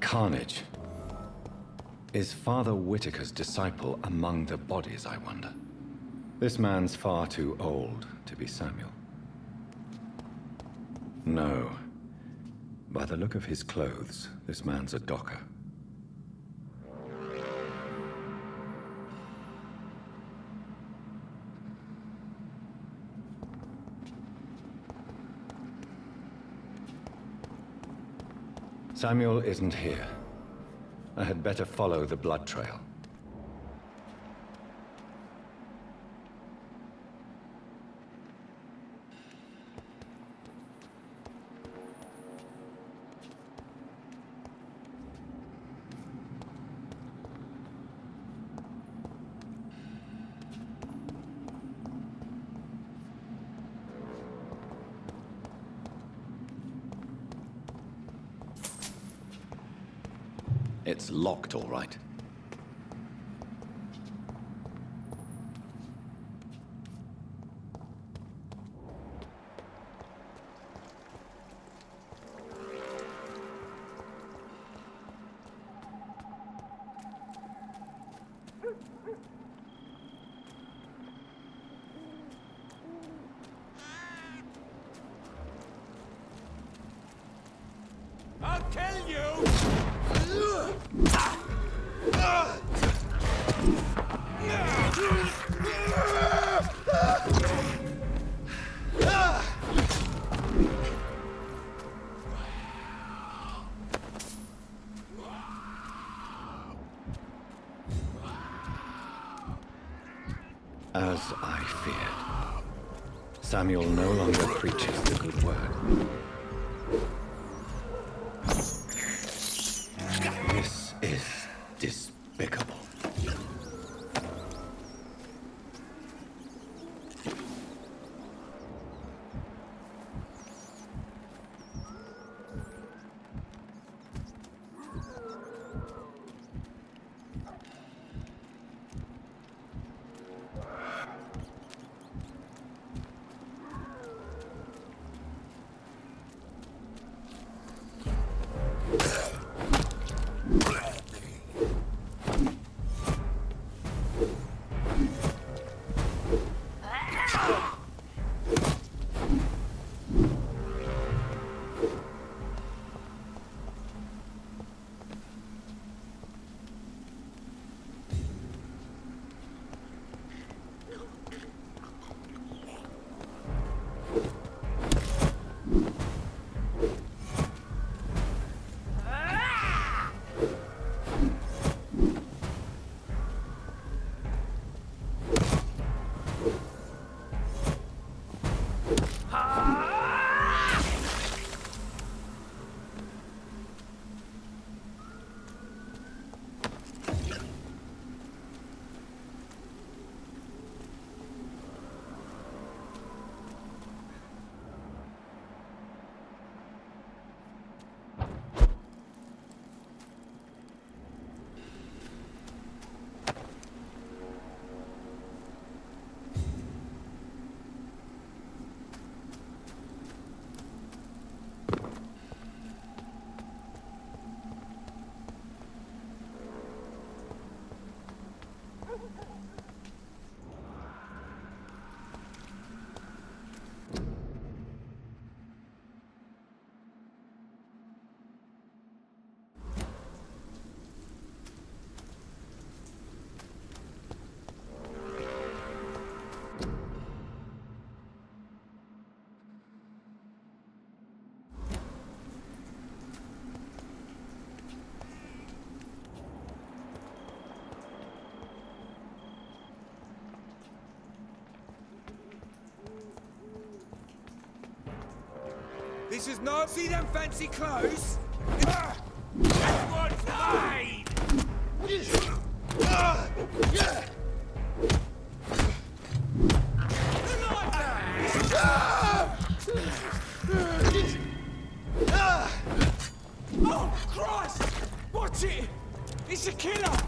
Carnage. Is Father Whitaker's disciple among the bodies, I wonder? This man's far too old to be Samuel. No. By the look of his clothes, this man's a docker. Samuel isn't here. I had better follow the blood trail. It's locked, all right. I'll tell you! As I feared, Samuel no longer preaches the good word. This is despicable. This is not... See them fancy clothes? Everyone's mine! Oh, Christ! Watch it! It's a killer!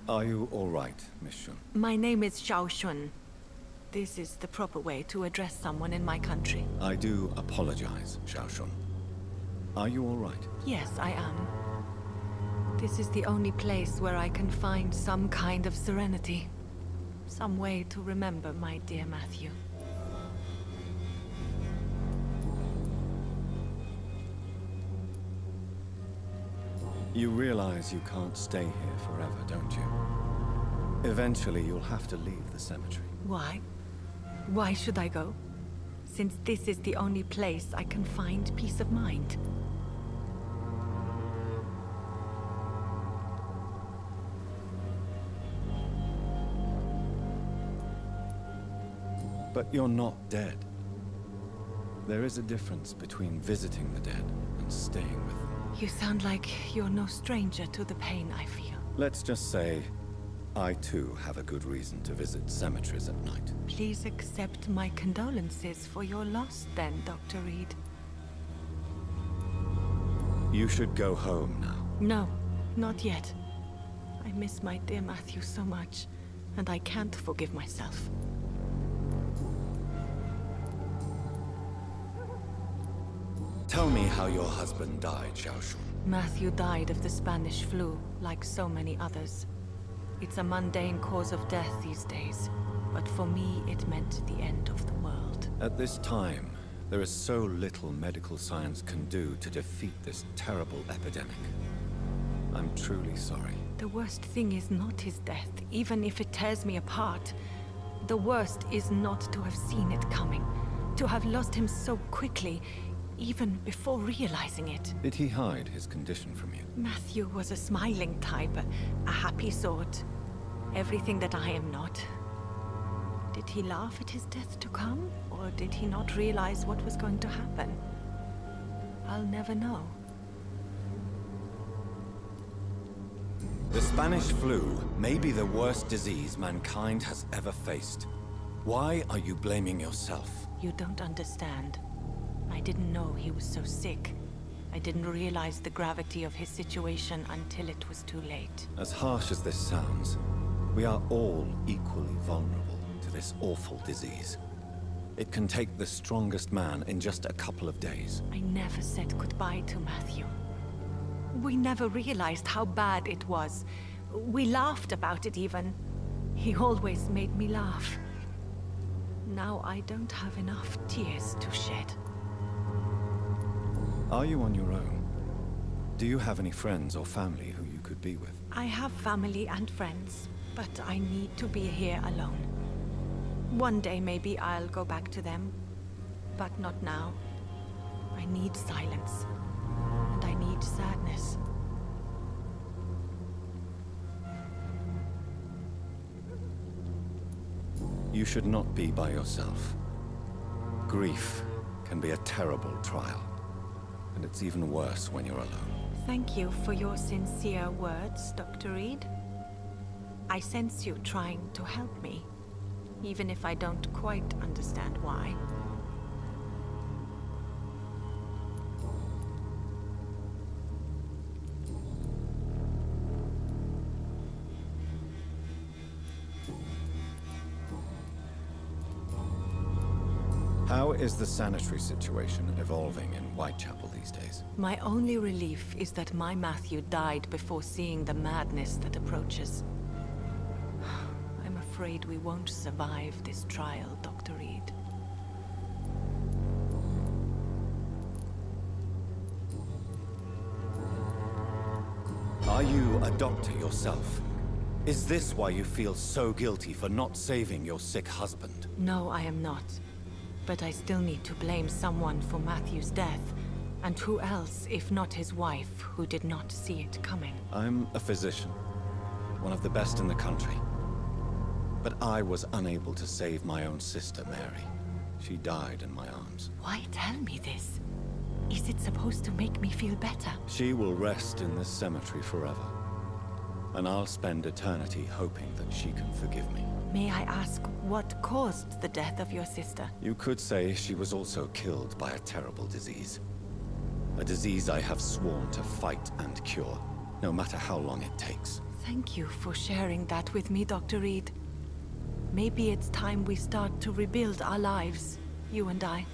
Are you all right, Miss Shun? My name is Hsiao. This is the proper way to address someone in my country. I do apologize, Hsiao. Are you all right? Yes, I am. This is the only place where I can find some kind of serenity. Some way to remember my dear Matthew. You realize you can't stay here forever, don't you? Eventually, you'll have to leave the cemetery. Why? Why should I go? Since this is the only place I can find peace of mind. But you're not dead. There is a difference between visiting the dead and staying with them. You sound like you're no stranger to the pain I feel. Let's just say, I too have a good reason to visit cemeteries at night. Please accept my condolences for your loss then, Dr. Reed. You should go home now. No, not yet. I miss my dear Matthew so much, and I can't forgive myself. Tell me how your husband died, Hsiao. Matthew died of the Spanish flu, like so many others. It's a mundane cause of death these days, but for me it meant the end of the world. At this time, there is so little medical science can do to defeat this terrible epidemic. I'm truly sorry. The worst thing is not his death, even if it tears me apart. The worst is not to have seen it coming, to have lost him so quickly, even before realizing it. Did he hide his condition from you? Matthew was a smiling type, a happy sort. Everything that I am not. Did he laugh at his death to come? Or did he not realize what was going to happen? I'll never know. The Spanish flu may be the worst disease mankind has ever faced. Why are you blaming yourself? You don't understand. I didn't know he was so sick. I didn't realize the gravity of his situation until it was too late. As harsh as this sounds, we are all equally vulnerable to this awful disease. It can take the strongest man in just a couple of days. I never said goodbye to Matthew. We never realized how bad it was. We laughed about it even. He always made me laugh. Now I don't have enough tears to shed. Are you on your own? Do you have any friends or family who you could be with? I have family and friends, but I need to be here alone. One day maybe I'll go back to them, but not now. I need silence, and I need sadness. You should not be by yourself. Grief can be a terrible trial, and it's even worse when you're alone. Thank you for your sincere words, Dr. Reed. I sense you trying to help me, even if I don't quite understand why. How is the sanitary situation evolving in Whitechapel these days? My only relief is that my Matthew died before seeing the madness that approaches. I'm afraid we won't survive this trial, Dr. Reed. Are you a doctor yourself? Is this why you feel so guilty for not saving your sick husband? No, I am not. But I still need to blame someone for Matthew's death. And who else, if not his wife, who did not see it coming? I'm a physician, one of the best in the country. But I was unable to save my own sister, Mary. She died in my arms. Why tell me this? Is it supposed to make me feel better? She will rest in this cemetery forever. And I'll spend eternity hoping that she can forgive me. May I ask what caused the death of your sister? You could say she was also killed by a terrible disease. A disease I have sworn to fight and cure, no matter how long it takes. Thank you for sharing that with me, Dr. Reed. Maybe it's time we start to rebuild our lives, you and I.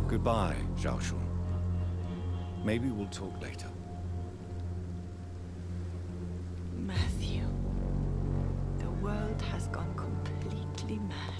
Goodbye, Hsiao. Maybe we'll talk later. Matthew, the world has gone completely mad.